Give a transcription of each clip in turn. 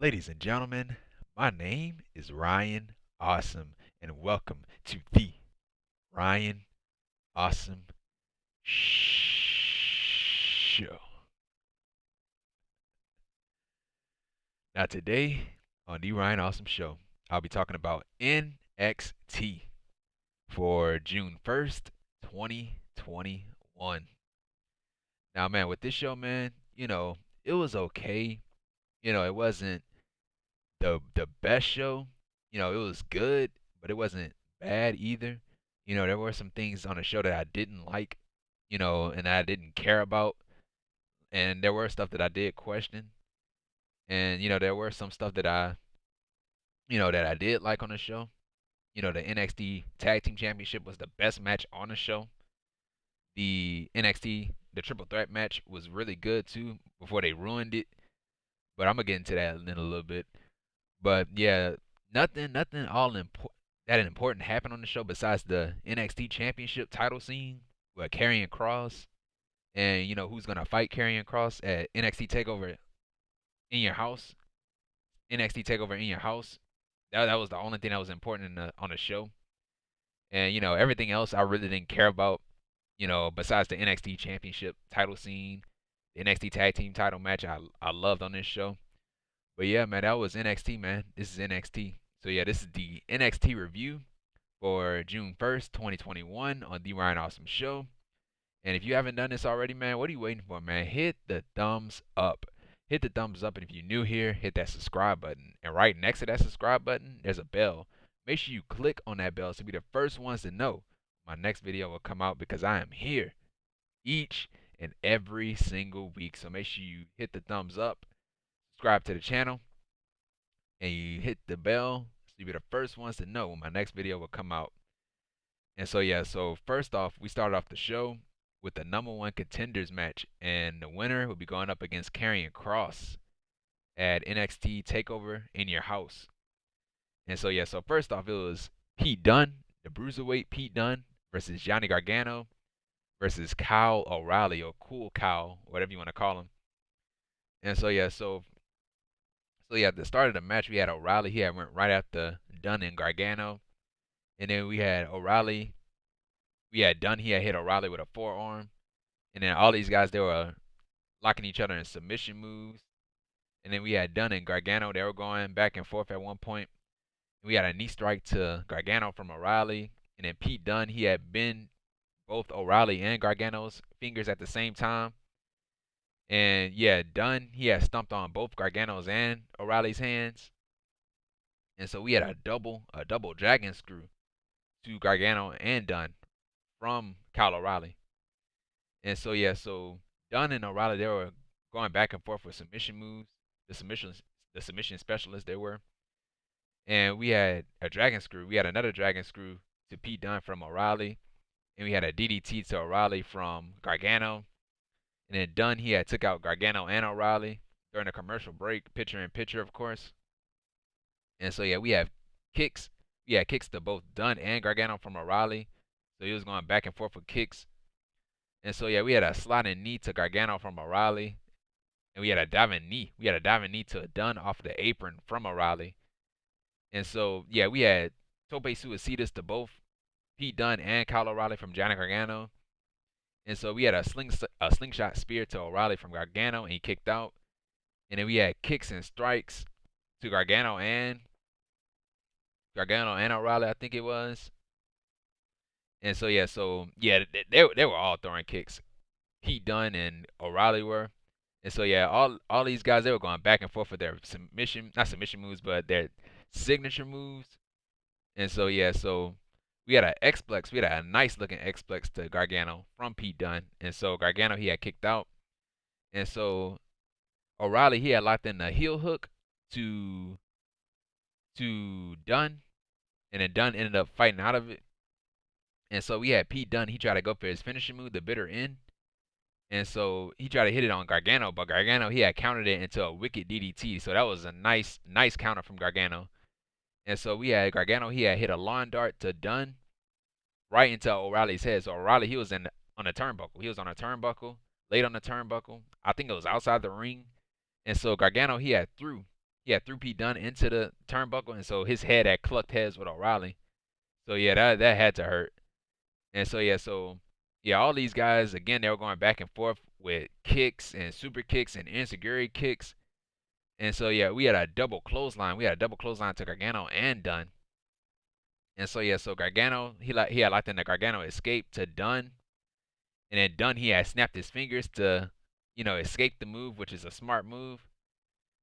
Ladies and gentlemen, my name is Ryan Awesome, and welcome to the Ryan Awesome Show. Now, today on the Ryan Awesome Show, I'll be talking about NXT for June 1st, 2021. Now, man, with this show, man, it was okay. It wasn't the best show. It was good, but it wasn't bad either. There were some things on the show that I didn't like, and I didn't care about, and there were stuff that I did question, and there were some stuff that I did like on the show. The NXT Tag Team Championship was the best match on the show. The NXT the Triple Threat match was really good too before they ruined it, but I'm gonna get into that in a little bit. But yeah, nothing that important happened on the show besides the NXT Championship title scene with Karrion Kross and who's gonna fight Karrion Kross at NXT Takeover in your house. NXT Takeover in your house. That was the only thing that was important on the show. And everything else I really didn't care about. Besides the NXT Championship title scene, the NXT Tag Team title match I loved on this show. But yeah, man, that was NXT, man. This is NXT. So yeah, this is the NXT review for June 1st, 2021 on The Ryan Awesome Show. And if you haven't done this already, man, what are you waiting for, man? Hit the thumbs up. Hit the thumbs up, and if you're new here, hit that subscribe button. And right next to that subscribe button, there's a bell. Make sure you click on that bell to be the first ones to know my next video will come out, because I am here each and every single week. So make sure you hit the thumbs up, subscribe to the channel, and you hit the bell so you'll be the first ones to know when my next video will come out. And so yeah, so first off, we started off the show with the number one contenders match, and the winner will be going up against Karrion Kross at NXT Takeover in your house. And so yeah, so first off, it was Pete Dunne, the Bruiserweight Pete Dunne versus Johnny Gargano versus Kyle O'Reilly, or Cool Kyle, whatever you want to call him. And so yeah, at the start of the match, we had O'Reilly. He had went right after Dunne and Gargano. And then we had O'Reilly. We had Dunne. He had hit O'Reilly with a forearm. And then all these guys, they were locking each other in submission moves. And then we had Dunne and Gargano. They were going back and forth at one point. We had a knee strike to Gargano from O'Reilly. And then Pete Dunne, he had bent both O'Reilly and Gargano's fingers at the same time. And yeah, Dunne, he had stumped on both Gargano's and O'Reilly's hands. And so we had a double dragon screw to Gargano and Dunne from Kyle O'Reilly. And so yeah, so Dunne and O'Reilly, they were going back and forth with submission moves, the submission specialists they were. And we had a dragon screw. We had another dragon screw to Pete Dunne from O'Reilly. And we had a DDT to O'Reilly from Gargano. And then Dunne, he had took out Gargano and O'Reilly during the commercial break, picture in picture, of course. And so yeah, we have kicks. We had kicks to both Dunne and Gargano from O'Reilly. So he was going back and forth with kicks. And so yeah, we had a sliding knee to Gargano from O'Reilly. And we had a diving knee. We had a diving knee to Dunne off the apron from O'Reilly. And so yeah, we had tope suicidas to both Pete Dunne and Kyle O'Reilly from Johnny Gargano. And so we had a slingshot spear to O'Reilly from Gargano, and he kicked out. And then we had kicks and strikes to Gargano and O'Reilly, I think it was. And so yeah, they were all throwing kicks. Pete Dunne and O'Reilly were. And so yeah, all these guys, they were going back and forth with their not submission moves, but their signature moves. And so yeah, so we had an X-Plex. We had a nice looking X-Plex to Gargano from Pete Dunne. And so Gargano, he had kicked out. And so O'Reilly, he had locked in the heel hook to Dunne. And then Dunne ended up fighting out of it. And so we had Pete Dunne. He tried to go for his finishing move, the bitter end. And so he tried to hit it on Gargano. But Gargano, he had countered it into a wicked DDT. So that was a nice counter from Gargano. And so we had Gargano, he had hit a lawn dart to Dunne right into O'Reilly's head. So O'Reilly, he was on a turnbuckle. He was on a turnbuckle, laid on the turnbuckle. I think it was outside the ring. And so Gargano, he had threw threw Pete Dunne into the turnbuckle, and so his head had clucked heads with O'Reilly. So yeah, that had to hurt. And so all these guys again, they were going back and forth with kicks and super kicks and insecurity kicks. And so yeah, we had a double clothesline. We had a double clothesline to Gargano and Dunne. And so yeah, so Gargano, he had locked in the Gargano escape to Dunne, and then Dunne, he had snapped his fingers to, escape the move, which is a smart move.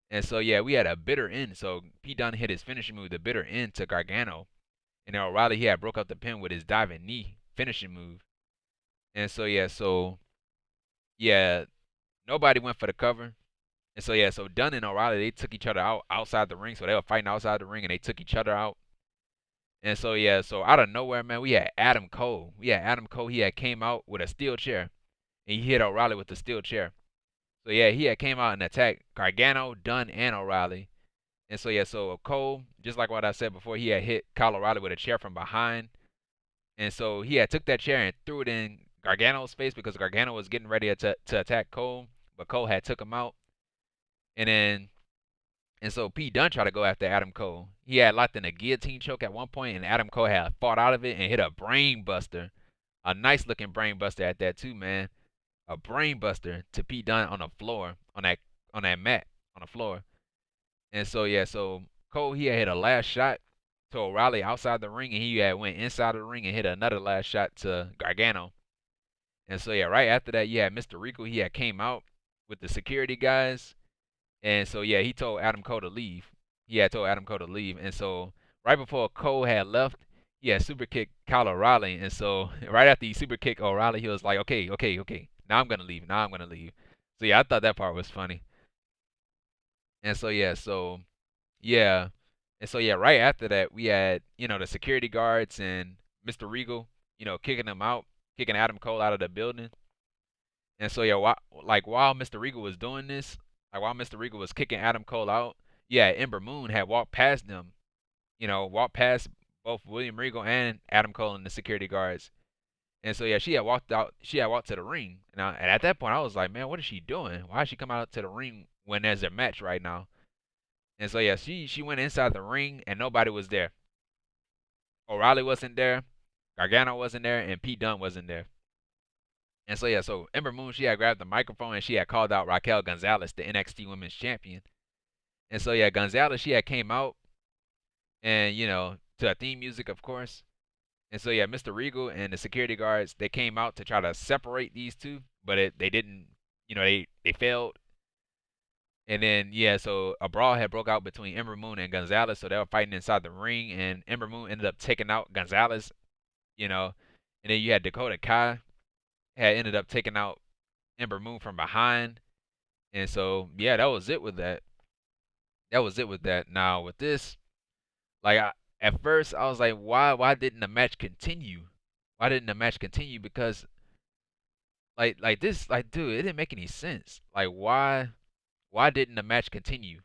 And so yeah, we had a bitter end. So Pete Dunne hit his finishing move, the bitter end to Gargano, and then O'Reilly, he had broke up the pin with his diving knee finishing move. And so yeah, nobody went for the cover. And so yeah, so Dunne and O'Reilly, they took each other out outside the ring. So they were fighting outside the ring, and they took each other out. And so yeah, so out of nowhere, man, we had Adam Cole. He had came out with a steel chair, and he hit O'Reilly with the steel chair. So yeah, he had came out and attacked Gargano, Dunne, and O'Reilly. And so yeah, so Cole, just like what I said before, he had hit Kyle O'Reilly with a chair from behind. And so he had took that chair and threw it in Gargano's face because Gargano was getting ready to attack Cole, but Cole had took him out. And then and so Pete Dunne tried to go after Adam Cole. He had locked in a guillotine choke at one point, and Adam Cole had fought out of it and hit a brain buster. A nice looking brain buster at that too, man. A brain buster to Pete Dunne on the floor, on that mat on the floor. And so yeah, so Cole, he had hit a last shot to O'Reilly outside the ring, and he had went inside the ring and hit another last shot to Gargano. And so yeah, right after that, you had Mr. Rico. He had came out with the security guys, and so yeah, he told Adam Cole to leave. He had told Adam Cole to leave, and so right before Cole had left, he had super kicked Kyle O'Reilly, and so right after he super kicked O'Reilly, he was like, okay, okay, okay, now I'm gonna leave. Now I'm gonna leave. So yeah, I thought that part was funny. And so yeah, and so yeah, right after that, we had the security guards and Mr. Regal, kicking him out, kicking Adam Cole out of the building. And so yeah, while Mr. Regal was doing this, like while Mr. Regal was kicking Adam Cole out, yeah, Ember Moon had walked past them, walked past both William Regal and Adam Cole and the security guards. And so yeah, she had walked out. She had walked to the ring, and at that point, I was like, man, what is she doing? Why is she coming out to the ring when there's a match right now? And so yeah, she went inside the ring, and nobody was there. O'Reilly wasn't there, Gargano wasn't there, and Pete Dunne wasn't there. And so yeah, so Ember Moon, she had grabbed the microphone and she had called out Raquel Gonzalez, the NXT Women's Champion. And so yeah, Gonzalez, she had came out, and to a theme music, of course. And so yeah, Mr. Regal and the security guards, they came out to try to separate these two, but they didn't. They failed. And then yeah, so a brawl had broke out between Ember Moon and Gonzalez, so they were fighting inside the ring, and Ember Moon ended up taking out Gonzalez. And then you had Dakota Kai had ended up taking out Ember Moon from behind. And so yeah, that was it with that. That was it with that. Now with this, like at first I was like, why didn't the match continue? Why didn't the match continue? Because like this, like dude, it didn't make any sense. Like why didn't the match continue?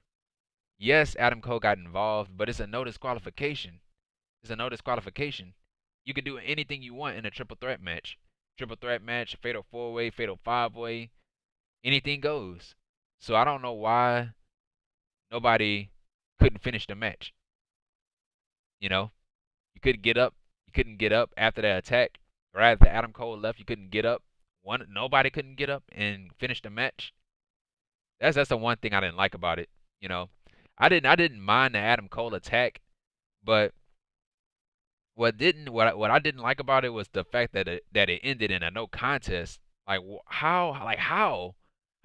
Yes, Adam Cole got involved, but it's a no disqualification. It's a no disqualification. You can do anything you want in a triple threat match. Triple threat match, fatal four way, fatal five way, anything goes. So I don't know why nobody couldn't finish the match. You know, you couldn't get up. You couldn't get up after that attack. Right after Adam Cole left, you couldn't get up. Nobody couldn't get up and finish the match. That's the one thing I didn't like about it. You know, I didn't mind the Adam Cole attack, but what I didn't like about it was the fact that it ended in a no contest. How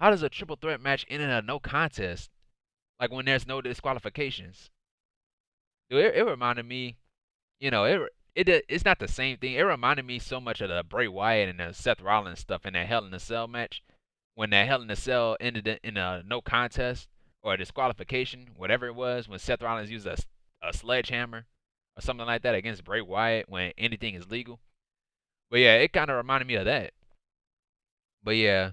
does a triple threat match end in a no contest? Like when there's no disqualifications. Dude, it reminded me, it's not the same thing. It reminded me so much of the Bray Wyatt and the Seth Rollins stuff in that Hell in a Cell match. When that Hell in a Cell ended in a no contest or a disqualification, whatever it was, when Seth Rollins used a sledgehammer or something like that against Bray Wyatt when anything is legal. But yeah, it kind of reminded me of that. But yeah,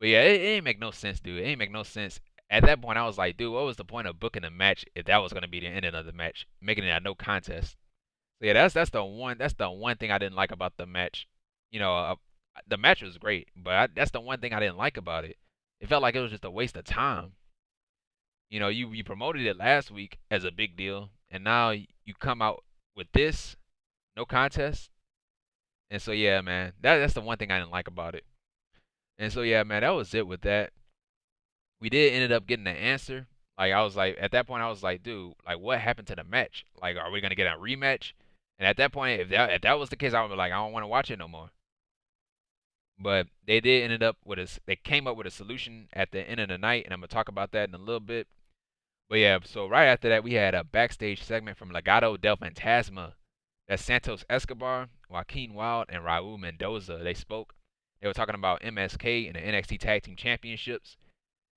it ain't make no sense, dude. It ain't make no sense. At that point, I was like, dude, what was the point of booking a match if that was gonna be the ending of the match, making it a no contest? So yeah, that's the one thing I didn't like about the match. You know, the match was great, but that's the one thing I didn't like about it. It felt like it was just a waste of time. You know, you promoted it last week as a big deal, and now you come out with this no contest. And so yeah, man, that's the one thing I didn't like about it. And so yeah, man, that was it with that. We did ended up getting an answer. Like I was like, at that point, I was like, dude, like what happened to the match? Like, are we gonna get a rematch? And at that point, if that was the case, I would be like, I don't want to watch it no more. But they did ended up with a, they came up with a solution at the end of the night, and I'm gonna talk about that in a little bit. But yeah, so right after that, we had a backstage segment from Legado del Fantasma. That's Santos Escobar, Joaquin Wilde, and Raul Mendoza. They spoke. They were talking about MSK and the NXT Tag Team Championships.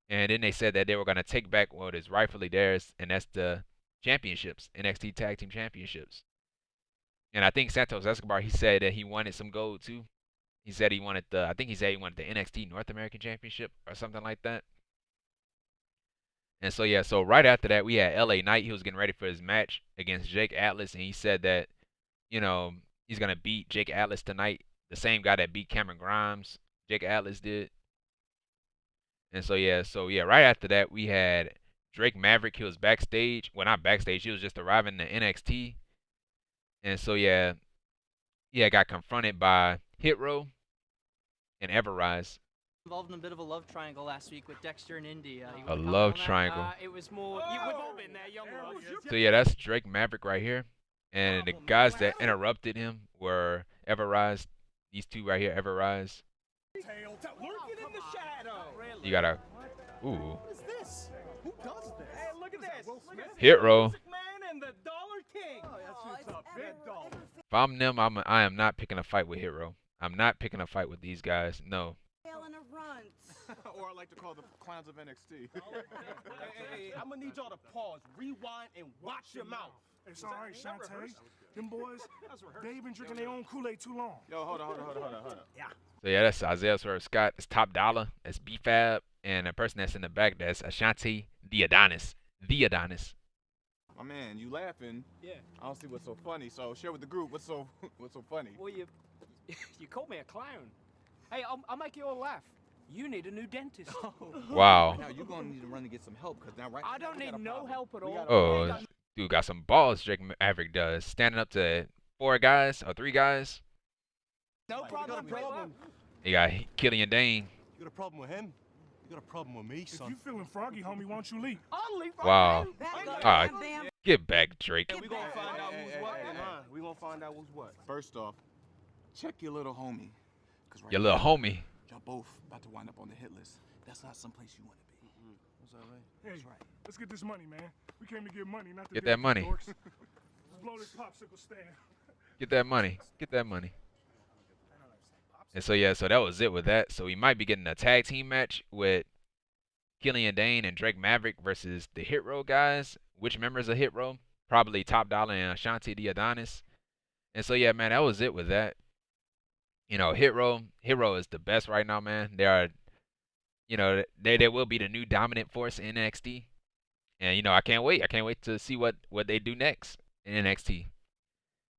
And then they said that they were going to take back what is rightfully theirs, and that's the championships, NXT Tag Team Championships. And I think Santos Escobar, he said that he wanted some gold too. He said he wanted the, I think he said he wanted the NXT North American Championship or something like that. And so yeah, so right after that, we had LA Knight. He was getting ready for his match against Jake Atlas, and he said that, you know, he's gonna beat Jake Atlas tonight. The same guy that beat Cameron Grimes, Jake Atlas did. And so yeah, right after that, we had Drake Maverick. He was backstage. Well, not backstage. He was just arriving to NXT. And so yeah, got confronted by Hit Row and Everrise. Involved in a bit of a love triangle last week with Dexter and Indi. A love triangle. It was more. We've all been there, young love. So yeah, that's Drake Maverick right here. And the guys that interrupted him were Everrise. These two right here, Everrise. You gotta. Ooh. What is this? Who does this? Hey, look at this. Hit Row. And the Dollar King. Oh, that's who's up. Big dollar. If I'm them, I am not picking a fight with Hit Row. I'm not picking a fight with these guys. No. Or I like to call them clowns of NXT. Hey, I'm gonna need y'all to pause, rewind, and watch your mouth. It's all right, Shantae. Them boys, they been drinking their own Kool-Aid too long. Yo, hold on. Yeah. So yeah, that's Isaiah Swerve Scott. It's Top Dollar. That's B-Fab. And the person that's in the back, that's Ashanti the Adonis. The Adonis. My man, you laughing? Yeah. I don't see what's so funny. So share with the group what's so funny. Well, you called me a clown. Hey, I'll make you all laugh. You need a new dentist. Wow. Now you're gonna need to run to get some help, cause now I don't need no help at all. Oh, dude got some balls. Drake Maverick does. Standing up to 4 guys or 3 guys. No problem. You got Killian Dane. You got a problem with him? You got a problem with me, son. If you feeling froggy, homie, why don't you leave? I'll leave. Wow. Alright, get back, Drake. We gonna find out who's what. We gonna find out who's what. First off, check your little homie. Right Your little now, homie. y'all both about to wind up on the hit list. That's not someplace you want to be. Was that right? Hey, That's right. let's get this money, man. We came to get money, not to Get that money. Let's blow this popsicle stand. Get that money. Get that money. And so yeah, so that was it with that. So we might be getting a tag team match with Killian Dane and Drake Maverick versus the Hit Row guys. Which members of Hit Row? Probably Top Dollar and Ashanti the Adonis. And so yeah, man, that was it with that. You know, Hit Row is the best right now, man. They are, you know, they will be the new dominant force in NXT. And you know, I can't wait. I can't wait to see what they do next in NXT.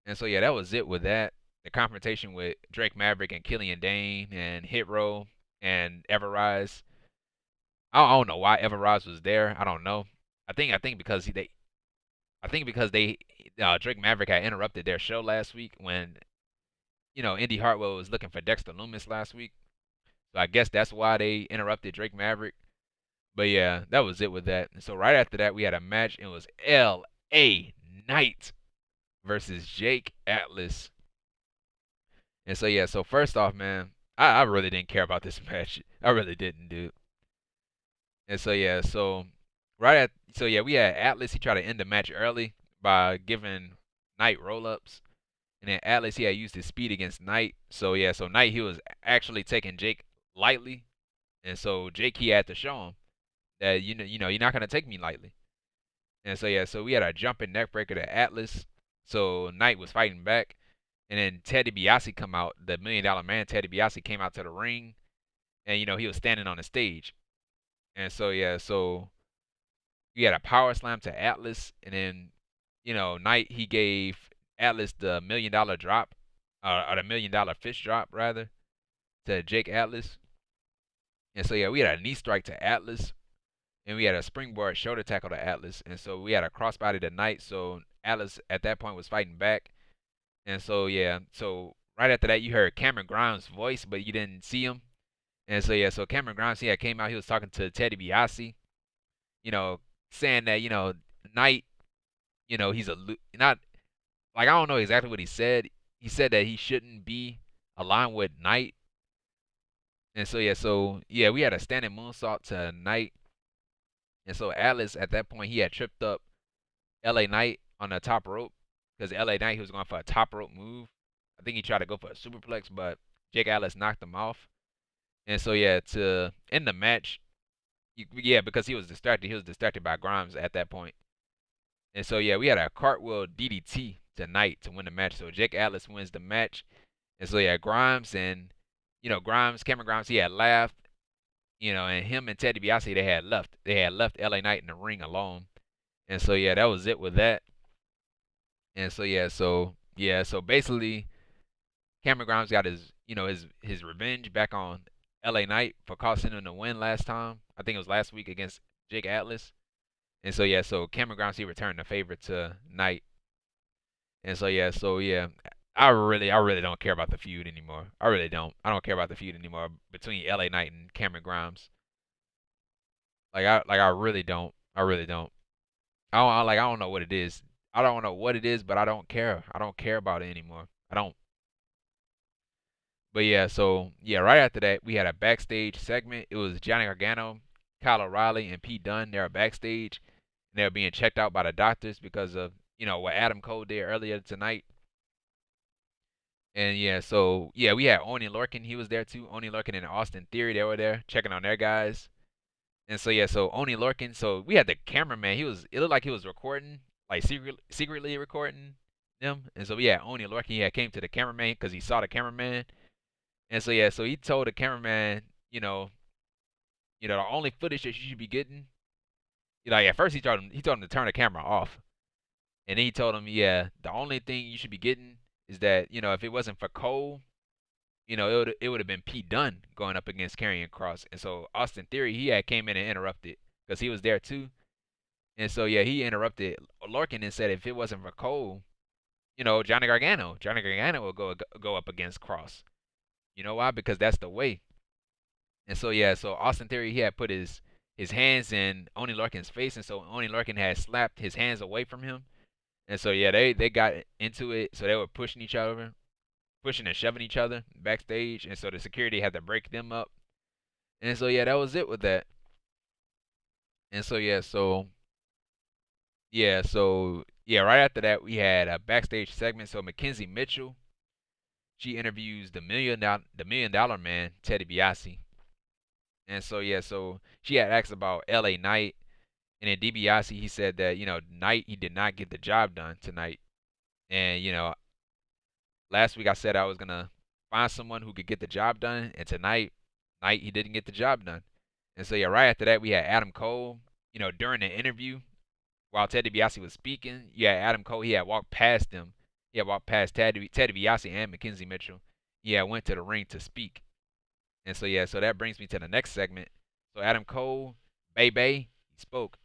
And so yeah, that was it with that. The confrontation with Drake Maverick and Killian Dane and Hit Row and Everrise. I don't know why Everrise was there. I don't know. I think because Drake Maverick had interrupted their show last week when, you know, Indi Hartwell was looking for Dexter Lumis last week. So I guess that's why they interrupted Drake Maverick. But yeah, that was it with that. And so right after that, we had a match. It was LA Knight versus Jake Atlas. And so yeah, so first off, man, I really didn't care about this match. I really didn't, dude. And so yeah, we had Atlas. He tried to end the match early by giving Knight roll-ups. And then Atlas, he had used his speed against Knight. So yeah, so Knight, he was actually taking Jake lightly. And so Jake, he had to show him that, you know, you're not going to take me lightly. And so yeah, so we had a jumping neck breaker to Atlas. So Knight was fighting back. And then Ted DiBiase come out, the $1 Million Man, Ted DiBiase came out to the ring. And, you know, he was standing on the stage. And so yeah, so we had a power slam to Atlas. And then, you know, Knight, he gave Atlas the $1 Million drop, or the $1 Million fish drop rather, to Jake Atlas. And so yeah, we had a knee strike to Atlas. and we had a springboard shoulder tackle to Atlas, and so we had a crossbody tonight. So Atlas at that point was fighting back, and so yeah, so right after that you heard Cameron Grimes' voice, but you didn't see him, and so yeah, so Cameron Grimes came out, he was talking to Teddy DiBiase, you know, saying that Knight, he's not like I don't know exactly what he said. He said that he shouldn't be aligned with Knight, and so yeah, we had a standing moonsault to Knight. And so Atlas at that point he had tripped up LA Knight on the top rope because LA Knight he was going for a top rope move. I think he tried to go for a superplex, but Jake Atlas knocked him off. And so yeah, to end the match, because he was distracted. He was distracted by Grimes at that point. And so yeah, we had a cartwheel DDT tonight to win the match. So Jake Atlas wins the match. And so yeah, Grimes and Cameron Grimes, he had laughed. And him and Ted DiBiase, they had left. They had left LA Knight in the ring alone. And so yeah, that was it with that. And so so basically, Cameron Grimes got his revenge back on LA Knight for costing him the win last time. I think it was last week against Jake Atlas. And so yeah, so Cameron Grimes he returned the favor to Knight. And so yeah, I really don't care about the feud anymore. I really don't. I don't care about the feud anymore between LA Knight and Cameron Grimes. I really don't. I really don't. I don't know what it is. I don't know what it is, but I don't care. I don't care about it anymore. I don't. But yeah, so yeah, right after that we had a backstage segment. It was Johnny Gargano, Kyle O'Reilly, and Pete Dunne. They were backstage and they were being checked out by the doctors because of what Adam Cole did earlier tonight. And yeah, so yeah, we had Oney Lorcan. He was there too. Oney Lorcan and Austin Theory, they were there checking on their guys. And so yeah, so Oney Lorcan. So we had the cameraman. It looked like he was recording, like secretly recording them. And so yeah, Oney Lorcan. He had came to the cameraman because he saw the cameraman. And so yeah, so he told the cameraman, the only footage that you should be getting. Like at first he told him to turn the camera off, and then he told him, yeah, the only thing you should be getting is that if it wasn't for Cole, it would have been Pete Dunne going up against Karrion Kross. And so Austin Theory he had came in and interrupted because he was there too. And so yeah, he interrupted Lorcan and said if it wasn't for Cole, Johnny Gargano would go up against Kross. You know why? Because that's the way. And so yeah, so Austin Theory he had put his hands in Oney Lorcan's face, and so Oney Lorcan had slapped his hands away from him. And so yeah, they got into it. So they were pushing each other, pushing and shoving each other backstage, and so the security had to break them up. And so yeah, that was it with that. And so right after that we had a backstage segment. So Mckenzie Mitchell, she interviews the million dollar man, Ted DiBiase. And so yeah, so she had asked about LA Knight, and then DiBiase he said that Knight he did not get the job done tonight. And last week I said I was gonna find someone who could get the job done, and tonight Knight he didn't get the job done. And so yeah, right after that we had Adam Cole. During the interview, while Ted DiBiase was speaking, Adam Cole he had walked past them. He had walked past Ted DiBiase and Mckenzie Mitchell. He had went to the ring to speak. And so yeah, so that brings me to the next segment. So Adam Cole, he spoke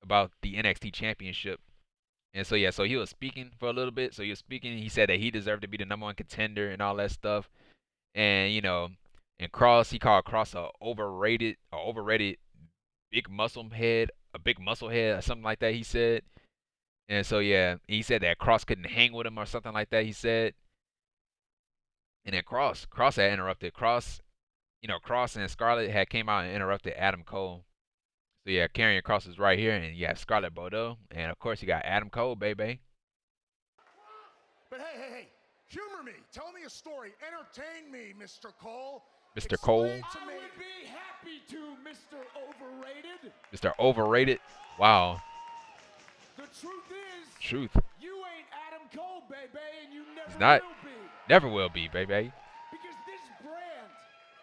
about the NXT Championship. And so yeah, so he was speaking for a little bit. So he was speaking. He said that he deserved to be the #1 contender and all that stuff. And and Kross, he called Kross a overrated big muscle head, or something like that. He said. And so yeah, he said that Kross couldn't hang with him or something like that. He said. And then Kross had interrupted. Kross and Scarlett had came out and interrupted Adam Cole. So yeah, Karrion Kross is right here, and you have Scarlett Bordeaux, and of course you got Adam Cole, baby. But hey, humor me. Tell me a story. Entertain me, Mr. Cole. Mr. Cole. I would be happy to, Mr. Overrated. Mr. Overrated. Wow. The truth is, you ain't Adam Cole, baby, and you never He's not. will be. Never will be, baby. Because this brand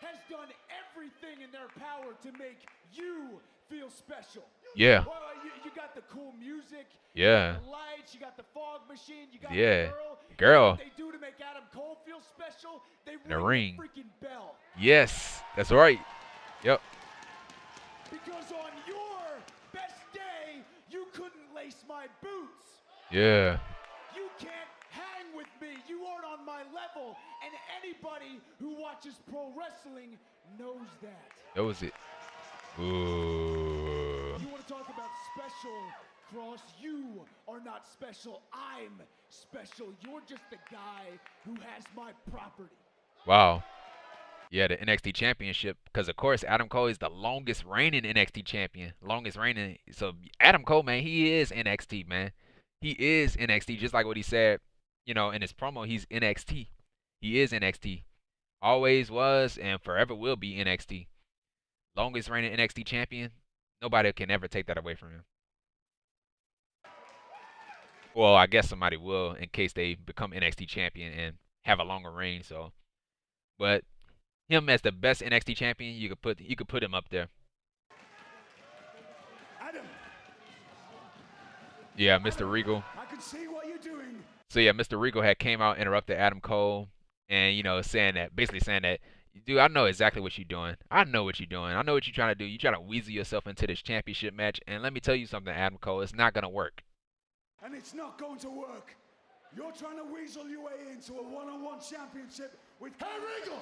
has done everything in their power to make you feel special. Yeah. Well, you got the cool music. Yeah. You got the lights. You got the fog machine. You got Yeah. the Girl. What they do to make Adam Cole feel special? They the ring ring. the freaking bell. Yes, that's right. Yep. Because on your best day, you couldn't lace my boots. Yeah. You can't hang with me. You aren't on my level. And anybody who watches pro wrestling knows that. That was it. Ooh. You want to talk about special, Cross? You are not special. I'm special. You're just the guy who has my property. Wow. Yeah, the NXT Championship, because of course Adam Cole is the longest reigning NXT champion, longest reigning. So Adam Cole, man, he is NXT, man. He is NXT, just like what he said, you know, in his promo. He's NXT. He is NXT. Always was and forever will be NXT. Longest reigning NXT champion. Nobody can ever take that away from him. Well, I guess somebody will in case they become NXT champion and have a longer reign. So, but him as the best NXT champion, you could put him up there. Adam. Yeah, Mr. Regal. I can see what you're doing. So yeah, Mr. Regal had came out, interrupted Adam Cole, and basically saying that, dude, I know exactly what you're doing. I know what you're doing. I know what you're trying to do. You're trying to weasel yourself into this championship match, and let me tell you something, Adam Cole, it's not gonna work. And it's not going to work. You're trying to weasel your way into a one-on-one championship with Hey Regal!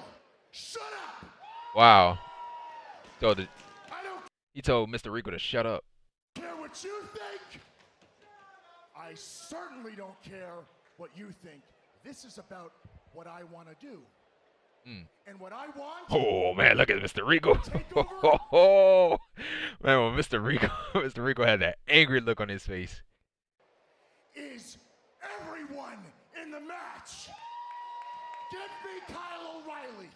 Shut up! Wow. So I don't he told Mr. Regal to shut up. care what you think. I certainly don't care what you think. This is about what I want to do. And what I want. Oh man, look at Mr. Regal. Oh man, when Mr. Regal had that angry look on his face. Is everyone in the match. Give me Kyle O'Reilly.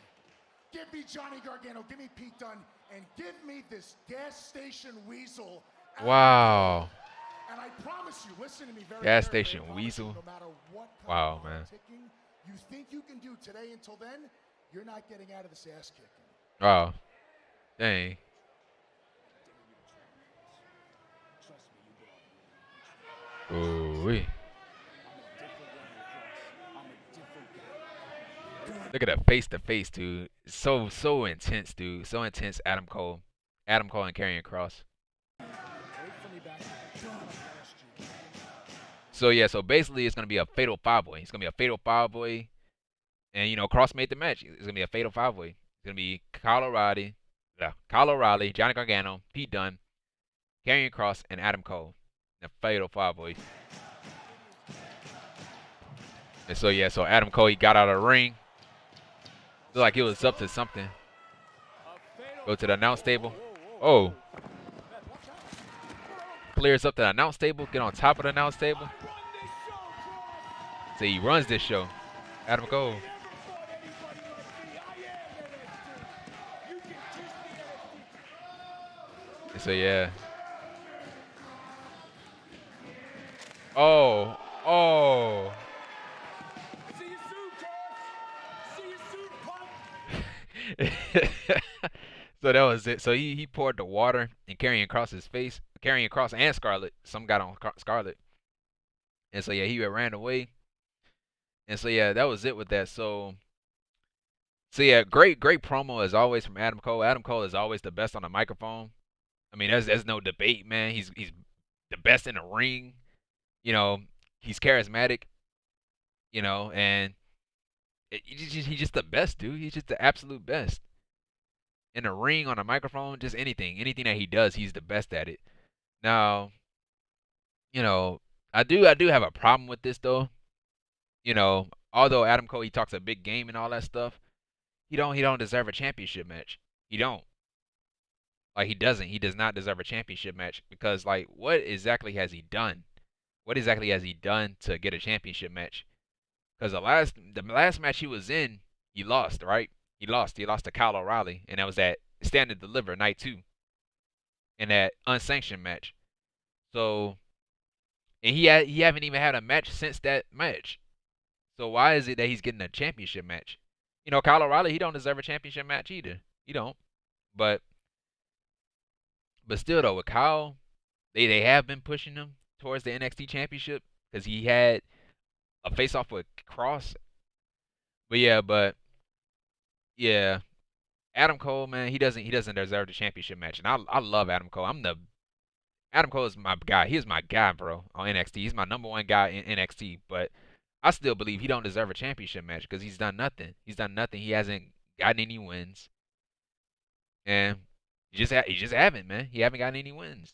Give me Johnny Gargano. Give me Pete Dunne. And give me this gas station weasel. Wow. And I promise you, listen to me very Gas carefully, station I promise weasel. you, no matter what kind Wow, of man. ticking you think you can do today until then, you're not getting out of this ass kicking. Wow. Dang. Ooh-wee. Look at that face to face, dude. So intense, dude. So intense. Adam Cole and Karrion Kross. So yeah, so basically it's gonna be a fatal five-way. It's gonna be a fatal five-way, and Kross made the match. It's gonna be a fatal five-way. It's gonna be Kyle O'Reilly, Johnny Gargano, Pete Dunne, Karrion Kross, and Adam Cole. The fatal five-way. And so yeah, so Adam Cole, he got out of the ring. Looked like he was up to something. Go to the announce table. Oh. Clears up the announce table. Get on top of the announce table. So he runs this show. Adam Cole. And so yeah. Oh. See you soon, Cross. See you soon, punk. So that was it. So he poured the water in Karrion Kross's face. Karrion Kross and Scarlett. Some got on Scarlett. And so yeah, he ran away. And so yeah, that was it with that. So yeah, great promo as always from Adam Cole. Adam Cole is always the best on the microphone. I mean, there's no debate, man. He's the best in the ring. He's charismatic. And he's just the best, dude. He's just the absolute best. In the ring, on a microphone, just anything that he does, he's the best at it. Now, I do have a problem with this though. Although Adam Cole, he talks a big game and all that stuff, he don't deserve a championship match. He don't. Like, he doesn't. He does not deserve a championship match because, like, what exactly has he done? What exactly has he done to get a championship match? Because the last match he was in, he lost, right? He lost to Kyle O'Reilly, and that was at Stand and Deliver night 2, in that unsanctioned match. So, and he haven't even had a match since that match. So why is it that he's getting a championship match? Kyle O'Reilly, he don't deserve a championship match either. He don't. But still though, with Kyle, they have been pushing him towards the NXT championship because he had a face-off with Kross. But yeah, Adam Cole, man, he doesn't deserve the championship match. And I love Adam Cole. Adam Cole is my guy. He is my guy, bro, on NXT. He's my number one guy in NXT. But I still believe he don't deserve a championship match because he's done nothing. He's done nothing. He hasn't gotten any wins, and he just haven't, man. He haven't gotten any wins.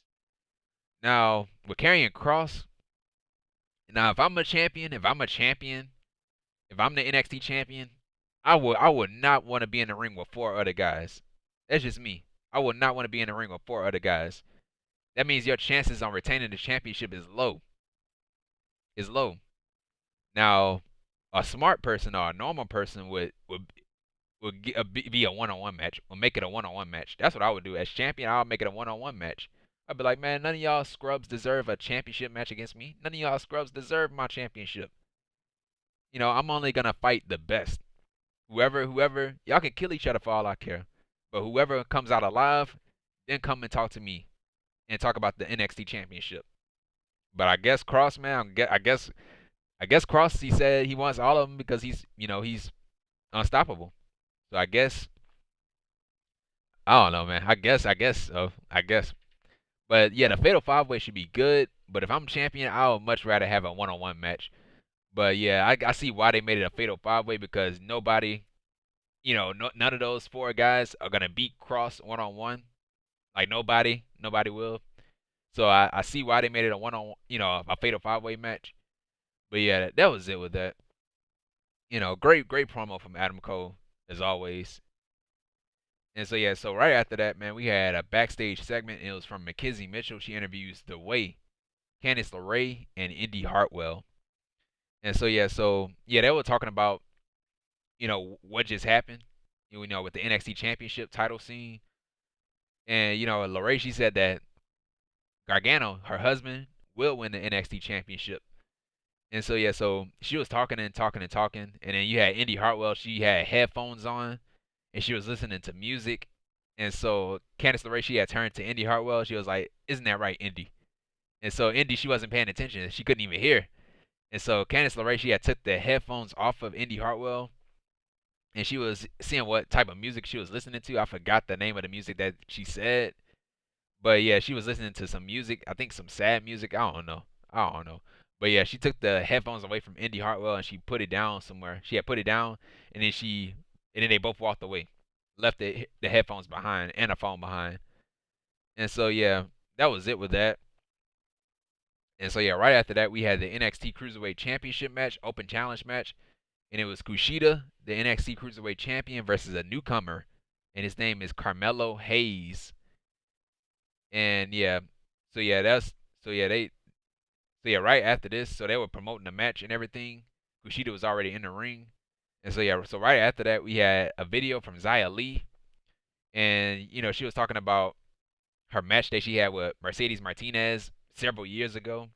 Now with Karrion Kross, now if I'm the NXT champion, I would not want to be in the ring with 4 other guys. That's just me. I would not want to be in the ring with 4 other guys. That means your chances on retaining the championship is low. Is low. Now, a smart person or a normal person would be a one-on-one match. Would make it a one-on-one match. That's what I would do as champion. I'll make it a one-on-one match. I'd be like, man, none of y'all scrubs deserve a championship match against me. None of y'all scrubs deserve my championship. You know, I'm only gonna fight the best. Whoever, y'all can kill each other for all I care. But whoever comes out alive, then come and talk to me and talk about the NXT championship. But I guess Cross, man, I guess Cross, he said he wants all of them because he's unstoppable. So I guess, I don't know, man. I guess so. I guess. But yeah, the Fatal 5-Way should be good. But if I'm champion, I would much rather have a one-on-one match. But yeah, I see why they made it a Fatal 5-Way because nobody, none of those 4 guys are gonna beat Cross one-on-one. Like nobody will. So I see why they made it a one-on, a Fatal 5-Way match. But yeah, that was it with that. Great promo from Adam Cole as always. And so yeah, so right after that, man, we had a backstage segment. It was from Mckenzie Mitchell. She interviews The Way, Candice LeRae, and Indi Hartwell. And so yeah, they were talking about what just happened, with the NXT Championship title scene. And LeRae, she said that Gargano, her husband, will win the NXT Championship. And so yeah, so she was talking, and then you had Indi Hartwell. She had headphones on, and she was listening to music. And so Candice LeRae, she had turned to Indi Hartwell. She was like, "Isn't that right, Indi?" And so Indi, she wasn't paying attention. She couldn't even hear. And so Candice LeRae, she had took the headphones off of Indi Hartwell, and she was seeing what type of music she was listening to. I forgot the name of the music that she said. But yeah, she was listening to some music. I think some sad music. I don't know. But yeah, she took the headphones away from Indi Hartwell and she put it down somewhere. She had put it down, and then they both walked away, left the headphones behind and a phone behind. And so yeah, that was it with that. And so yeah, right after that we had the NXT Cruiserweight Championship match, open challenge match, and it was Kushida, the NXT Cruiserweight Champion, versus a newcomer, and his name is Carmelo Hayes. And yeah, so yeah, right after this, so they were promoting the match and everything. Kushida was already in the ring. And so yeah, so right after that we had a video from Xia Li, and she was talking about her match that she had with Mercedes Martinez several years ago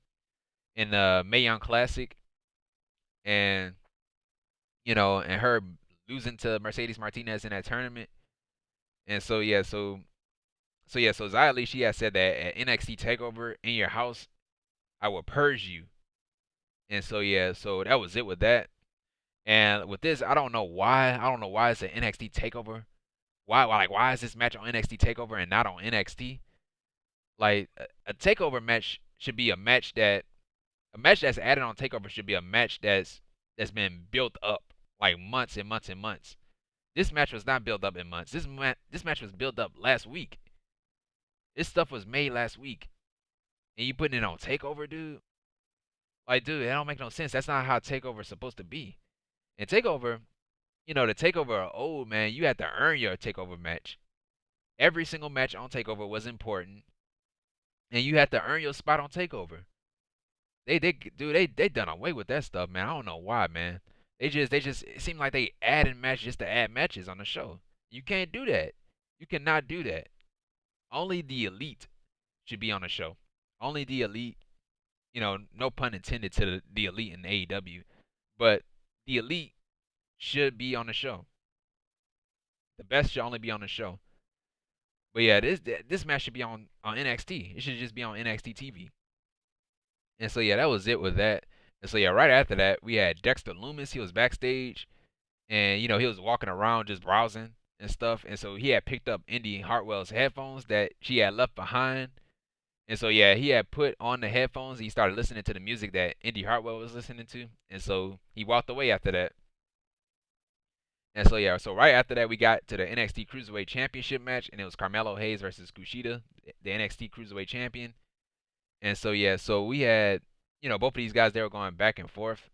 in the Mae Young Classic, and and her losing to Mercedes Martinez in that tournament. And so yeah, so Xia Li, she had said that at NXT Takeover in your house, I will purge you. And so yeah, so that was it with that. And with this, I don't know why it's an NXT Takeover. Why is this match on NXT Takeover and not on NXT? Like a Takeover match should be a match that's added on Takeover should be a match that's been built up like months and months and months. This match was not built up in months. This match was built up last week. This stuff was made last week, and you putting it on Takeover, dude? Like, dude, that don't make no sense. That's not how Takeover is supposed to be. And Takeover, the Takeover are old, man. You had to earn your Takeover match. Every single match on Takeover was important, and you had to earn your spot on Takeover. They done away with that stuff, man. I don't know why, man. They just it seemed like they added matches just to add matches on the show. You can't do that. You cannot do that. Only the elite should be on the show. Only the elite. No pun intended to the elite in AEW, but the elite should be on the show. The best should only be on the show. But yeah, this match should be on NXT. It should just be on NXT TV. And so yeah, that was it with that. And so yeah, right after that, we had Dexter Lumis. He was backstage, and he was walking around just browsing. and stuff. And so he had picked up Indi Hartwell's headphones that she had left behind. And so yeah, he had put on the headphones. He started listening to the music that Indi Hartwell was listening to, and so he walked away after that. And so yeah, so right after that we got to the NXT Cruiserweight Championship match, and it was Carmelo Hayes versus Kushida, the NXT Cruiserweight Champion. And so yeah, so we had, both of these guys, they were going back and forth,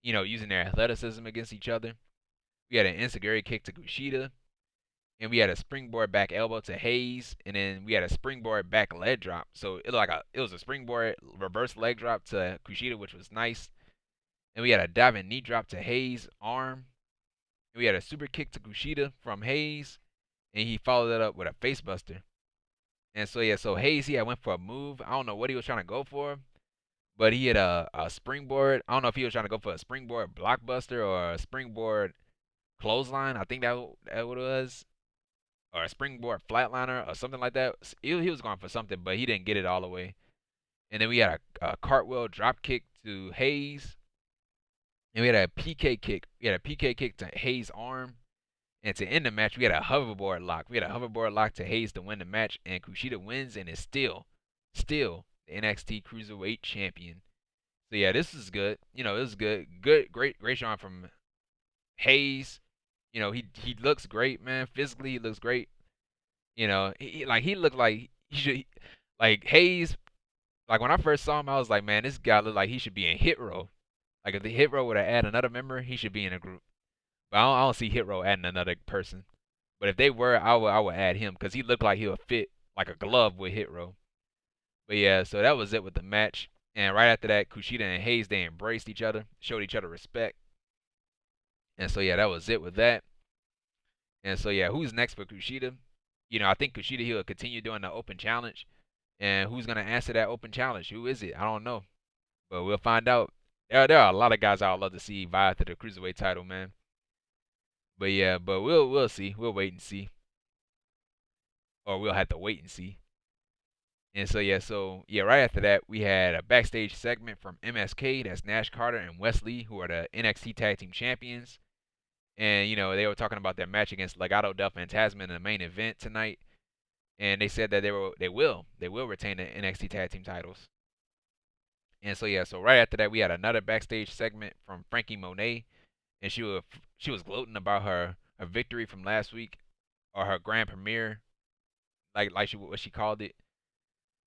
using their athleticism against each other. We had an enziguri kick to Kushida, and we had a springboard back elbow to Hayes, and then we had a springboard back leg drop. So it was a springboard reverse leg drop to Kushida, which was nice. And we had a diving knee drop to Hayes' arm. And we had a super kick to Kushida from Hayes, and he followed that up with a facebuster. And so yeah, so Hayes, he had went for a move. I don't know what he was trying to go for, but he had a springboard. I don't know if he was trying to go for a springboard blockbuster or a springboard clothesline. I think that what it was, or a springboard flatliner or something like that. He was going for something, but he didn't get it all the way. And then we had a cartwheel drop kick to Hayes, and we had a PK kick. We had a PK kick to Hayes' arm. And to end the match, we had a hoverboard lock. We had a hoverboard lock to Hayes to win the match, and Kushida wins and is still the NXT Cruiserweight Champion. So yeah, this is good. It was good. Great showing from Hayes. He looks great, man. Physically, he looks great. He looked like he should, like Hayes. Like when I first saw him, I was like, man, this guy looked like he should be in Hit Row. Like if the Hit Row would have added another member, he should be in a group. But I don't see Hit Row adding another person. But if they were, I would add him because he looked like he would fit like a glove with Hit Row. But yeah, so that was it with the match. And right after that, Kushida and Hayes, they embraced each other, showed each other respect. And so yeah, that was it with that. And so yeah, who's next for Kushida? I think Kushida, he'll continue doing the open challenge. And who's gonna answer that open challenge? Who is it? I don't know. But we'll find out. There are a lot of guys I would love to see vie for the cruiserweight title, man. But yeah, we'll see. We'll wait and see. Or we'll have to wait and see. And so yeah, right after that we had a backstage segment from MSK, that's Nash Carter and Wes Lee, who are the NXT Tag Team Champions. And they were talking about their match against Legado del Fantasma in the main event tonight. And they said that they will retain the NXT Tag Team titles. And so yeah, so right after that we had another backstage segment from Franky Monet, and she was gloating about her victory from last week, or her grand premiere, like what she called it.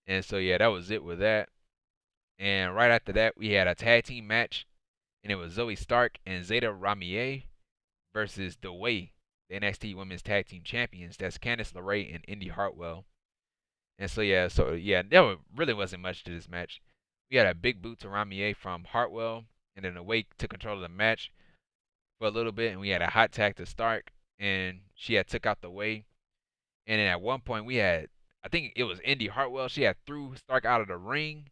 And so yeah, that was it with that. And right after that we had a tag team match, and it was Zoey Stark and Zayda Ramier versus The Way, the NXT Women's Tag Team Champions. That's Candice LeRae and Indi Hartwell. And so yeah, there really wasn't much to this match. We had a big boot to Ramier from Hartwell, and then The Way took control of the match for a little bit, and we had a hot tag to Stark, and she had took out The Way. And then at one point we had, I think it was Indi Hartwell, she had threw Stark out of the ring,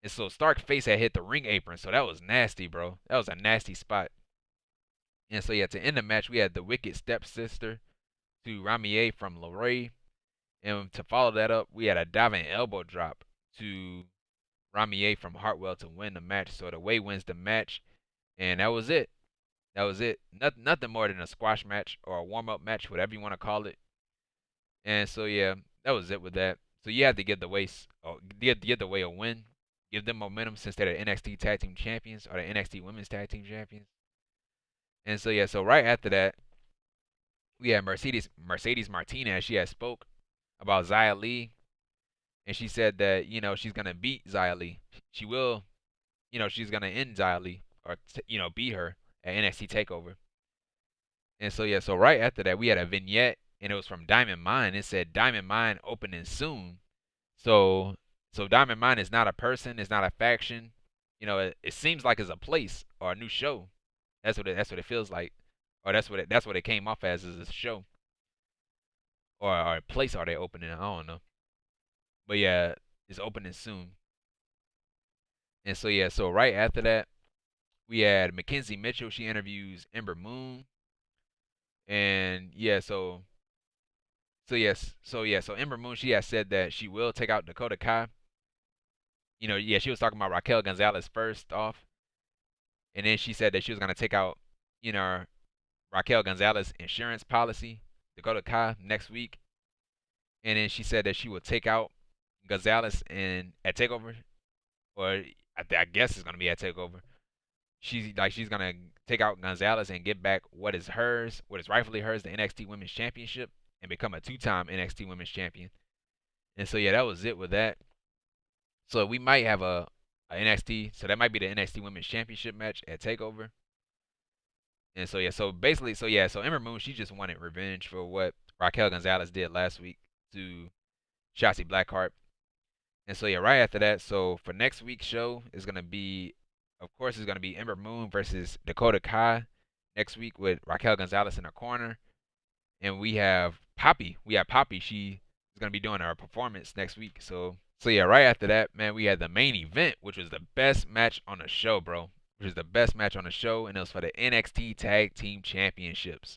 and so Stark's face had hit the ring apron, so that was nasty, bro. That was a nasty spot. And so yeah, to end the match we had the Wicked Stepsister to Ramier from LeRae, and to follow that up we had a diving elbow drop to Ramier from Hartwell to win the match. So The Way wins the match, and that was it. That was it. Nothing more than a squash match or a warm-up match, whatever you want to call it. And so yeah, that was it with that. So you have to give The Way, give The Way a win, give them momentum since they're the NXT Tag Team Champions, or the NXT Women's Tag Team Champions. And so yeah, so right after that, we had Mercedes Martinez. She had spoke about Xia Li, and she said that she's gonna beat Xia Li. She will, she's gonna end Xia Li, or beat her at NXT Takeover. And so yeah, so right after that we had a vignette, and it was from Diamond Mine. It said Diamond Mine opening soon. So Diamond Mine is not a person, it's not a faction. It seems like it's a place or a new show. That's what it feels like, or that's what it came off as a show, or a place. Are they opening? I don't know. But yeah, it's opening soon. And so yeah, so right after that we had Mckenzie Mitchell. She interviews Ember Moon. And yeah, so Ember Moon, she has said that she will take out Dakota Kai. She was talking about Raquel Gonzalez first off, and then she said that she was gonna take out Raquel Gonzalez insurance policy, Dakota Kai next week, and then she said that she will take out Gonzalez at Takeover, or I guess it's gonna be at Takeover. She's gonna take out Gonzalez and get back what is hers, what is rightfully hers, the NXT Women's Championship, and become a 2-time NXT Women's Champion. And so yeah, that was it with that. So we might have a NXT, so that might be the NXT Women's Championship match at Takeover. And so yeah, so basically, so Ember Moon, she just wanted revenge for what Raquel Gonzalez did last week to Shotzi Blackheart. And so yeah, right after that, so for next week's show is gonna be, of course, it's gonna be Ember Moon versus Dakota Kai next week with Raquel Gonzalez in her corner, and we have Poppy. She is gonna be doing her performance next week. So yeah, right after that, man, we had the main event, which was the best match on the show, bro. Which is the best match on the show, and it was for the NXT Tag Team Championships.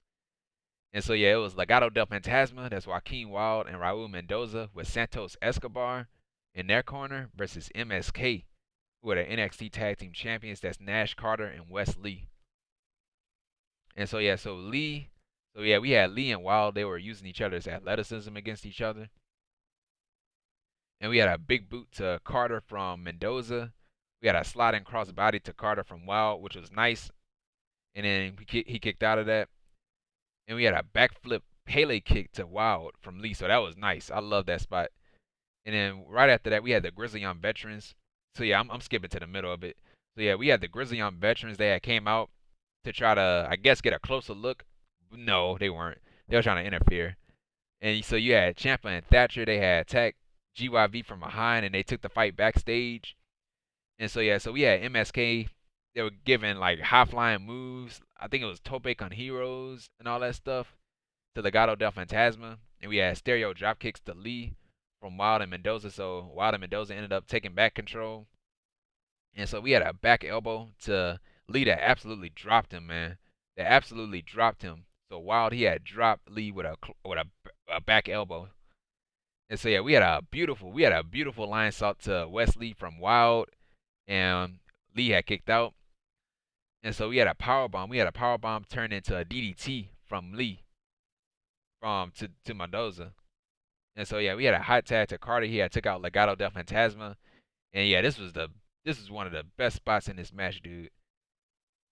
And so yeah, it was Legado del Fantasma, that's Joaquin, Wilde, and Raul Mendoza with Santos Escobar in their corner versus MSK, who are the NXT Tag Team Champions. That's Nash Carter and Wes Lee. And so yeah, we had Lee and Wilde. They were using each other's athleticism against each other. And we had a big boot to Carter from Mendoza. We had a sliding crossbody to Carter from Wilde, which was nice. And then he kicked out of that. And we had a backflip Pele kick to Wilde from Lee. So that was nice. I love that spot. And then right after that, we had the Grizzly Young Veterans. So yeah, I'm skipping to the middle of it. So yeah, we had the Grizzly Young Veterans. They had came out to try to, I guess, get a closer look. No, they weren't. They were trying to interfere. And so you had Ciampa and Thatcher. They had attacked GYV from behind, and they took the fight backstage. And so yeah, so we had MSK. They were giving like high flying moves. I think it was Tope con Heroes and all that stuff to Legado del Fantasma. And we had stereo drop kicks to Lee from Wilde and Mendoza. So Wilde and Mendoza ended up taking back control. And so we had a back elbow to Lee that absolutely dropped him, man. That absolutely dropped him. So Wilde, he had dropped Lee with a back elbow. And so yeah, we had a beautiful line salt to Wes Lee from Wilde, and Lee had kicked out. And so we had a power bomb. We had a power bomb turned into a DDT from Lee, to Mendoza. And so yeah, we had a hot tag to Carter. He had took out Legado del Fantasma. And yeah, this is one of the best spots in this match, dude.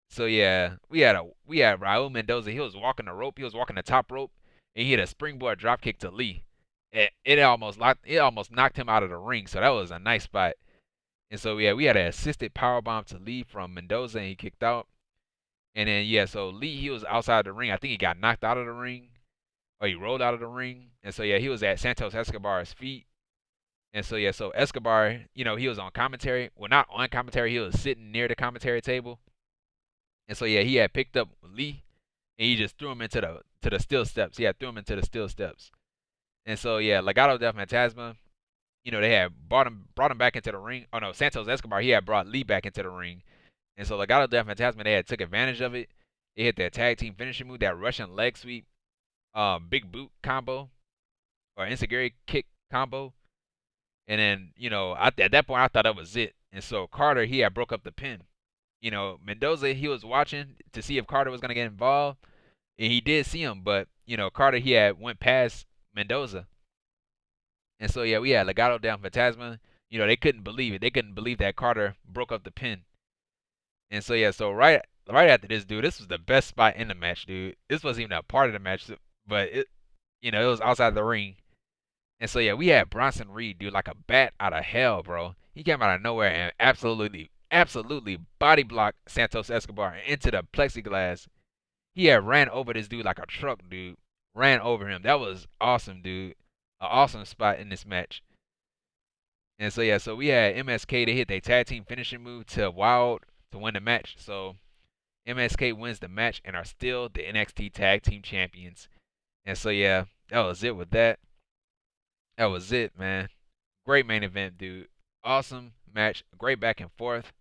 So yeah, we had Raul Mendoza. He was walking the rope. He was walking the top rope, and he hit a springboard drop kick to Lee. It almost knocked him out of the ring. So that was a nice spot. And so yeah, we had an assisted power bomb to Lee from Mendoza, and he kicked out. And then yeah, so Lee, he was outside the ring. I think he got knocked out of the ring, or he rolled out of the ring. And so yeah, he was at Santos Escobar's feet. And so yeah, so Escobar, he was on commentary. Well, not on commentary. He was sitting near the commentary table. And so yeah, he had picked up Lee, and he just threw him into the steel steps. He had threw him into the steel steps. And so yeah, Legado del Fantasma, they had brought him back into the ring. Oh no, Santos Escobar, he had brought Lee back into the ring. And so Legado del Fantasma, they had took advantage of it. They hit their tag team finishing move, that Russian leg sweep, big boot combo, or enziguri kick combo. And then, at that point, I thought that was it. And so Carter, he had broke up the pin. Mendoza, he was watching to see if Carter was going to get involved. And he did see him, but, Carter, he had went past Mendoza. And so, yeah, we had Legado del Fantasma. They couldn't believe it. They couldn't believe that Carter broke up the pin. And so, yeah, so right after this, dude, this was the best spot in the match, dude. This wasn't even a part of the match, but it was outside the ring. And so, yeah, we had Bronson Reed, dude, like a bat out of hell, bro. He came out of nowhere and absolutely body blocked Santos Escobar into the plexiglass. He had ran over this dude like a truck, dude. Ran over him. That was awesome, dude. An awesome spot in this match. And so, yeah, so we had MSK. They hit their tag team finishing move to Wilde to win the match. So, MSK wins the match and are still the NXT Tag Team Champions. And so, yeah, that was it with that. That was it, man. Great main event, dude. Awesome match. Great back and forth.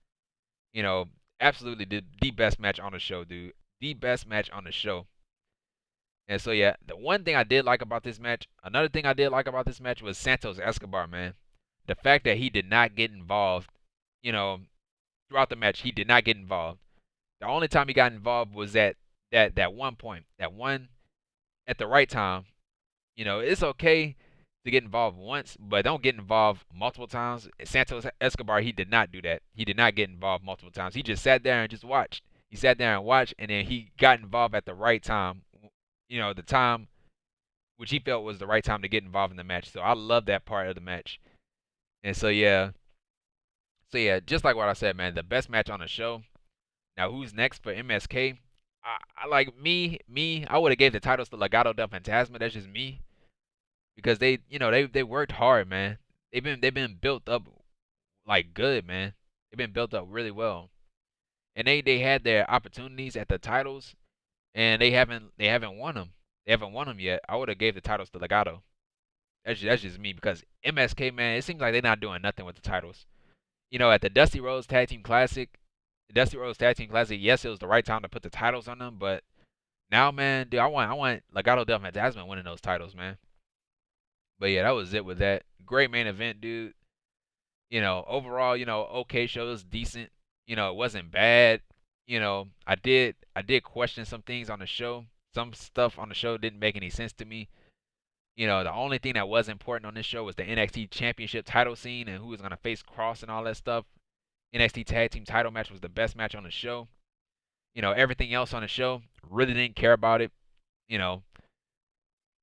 Absolutely the best match on the show, dude. The best match on the show. And so, yeah, the one thing I did like about this match, another thing I did like about this match was Santos Escobar, man. The fact that he did not get involved, throughout the match, he did not get involved. The only time he got involved was at that one point. That one at the right time. You know, it's okay to get involved once, but don't get involved multiple times. Santos Escobar, he did not do that. He did not get involved multiple times. He just sat there and just watched. He sat there and watched, and then he got involved at the right time. You know, the time which he felt was the right time to get involved in the match. So I love that part of the match. And so yeah, just like what I said, man, the best match on the show. Now who's next for MSK? I like me. I would have gave the titles to Legado del Fantasma. That's just me because they worked hard, man. They've been built up like good, man. They've been built up really well, and they had their opportunities at the titles, and they haven't won them. They haven't won them yet. I would have gave the titles to Legado. That's just me because MSK, man, it seems like they're not doing nothing with the titles. You know, at the Dusty Rhodes Tag Team Classic, yes, it was the right time to put the titles on them, but now, man, dude, I want Legado del Fantasma winning those titles, man. But yeah, that was it with that. Great main event, dude. You know, overall, okay show, it was decent. You know, it wasn't bad. You know, I did question some things on the show. Some stuff on the show didn't make any sense to me. You know, the only thing that was important on this show was the NXT Championship title scene and who was gonna face Cross and all that stuff. NXT Tag Team title match was the best match on the show. You know, everything else on the show, really didn't care about it. You know,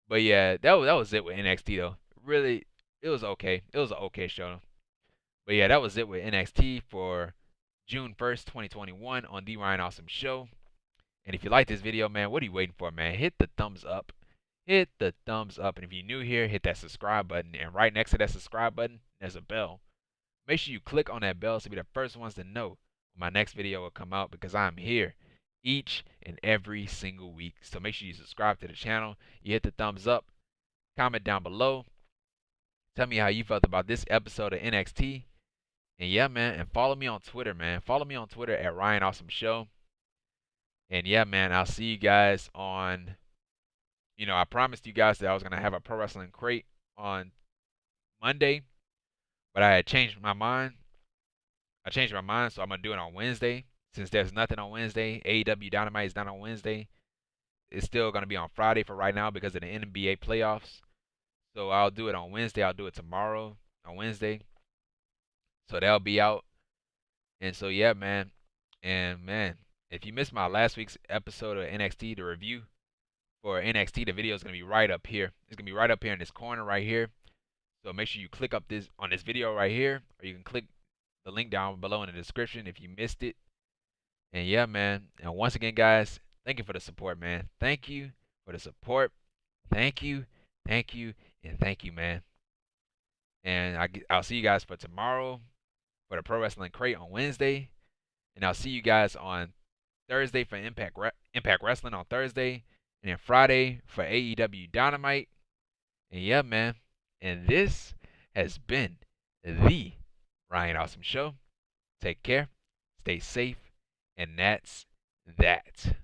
but yeah, that was it with NXT though. Really, it was okay. It was an okay show. But yeah, that was it with NXT for June 1st, 2021 on The Ryan Awesome Show. And if you like this video, man, what are you waiting for, man? Hit the thumbs up. Hit the thumbs up. And if you're new here, hit that subscribe button. And right next to that subscribe button, there's a bell. Make sure you click on that bell to be the first ones to know when my next video will come out because I'm here each and every single week. So make sure you subscribe to the channel. You hit the thumbs up. Comment down below. Tell me how you felt about this episode of NXT. And yeah, man, and follow me on Twitter, man. Follow me on Twitter at Ryan Awesome Show. And yeah, man, I'll see you guys on, I promised you guys that I was going to have a Pro Wrestling Crate on Monday, but I had changed my mind. So I'm going to do it on Wednesday. Since there's nothing on Wednesday, AEW Dynamite is not on Wednesday. It's still going to be on Friday for right now because of the NBA playoffs. So I'll do it on Wednesday. I'll do it tomorrow on Wednesday. So that'll be out. And so, yeah, man. And, man, if you missed my last week's episode of NXT, the review for NXT, the video is going to be right up here. It's going to be right up here in this corner right here. So make sure you click up on this video right here, or you can click the link down below in the description if you missed it. And yeah, man. And once again, guys, thank you for the support, man. Thank you for the support. Thank you, and thank you, man. And I'll see you guys for tomorrow for the Pro Wrestling Crate on Wednesday. And I'll see you guys on Thursday for Impact Wrestling on Thursday. And then Friday for AEW Dynamite. And yeah, man. And this has been the Ryan Awesome Show. Take care. Stay safe. And that's that.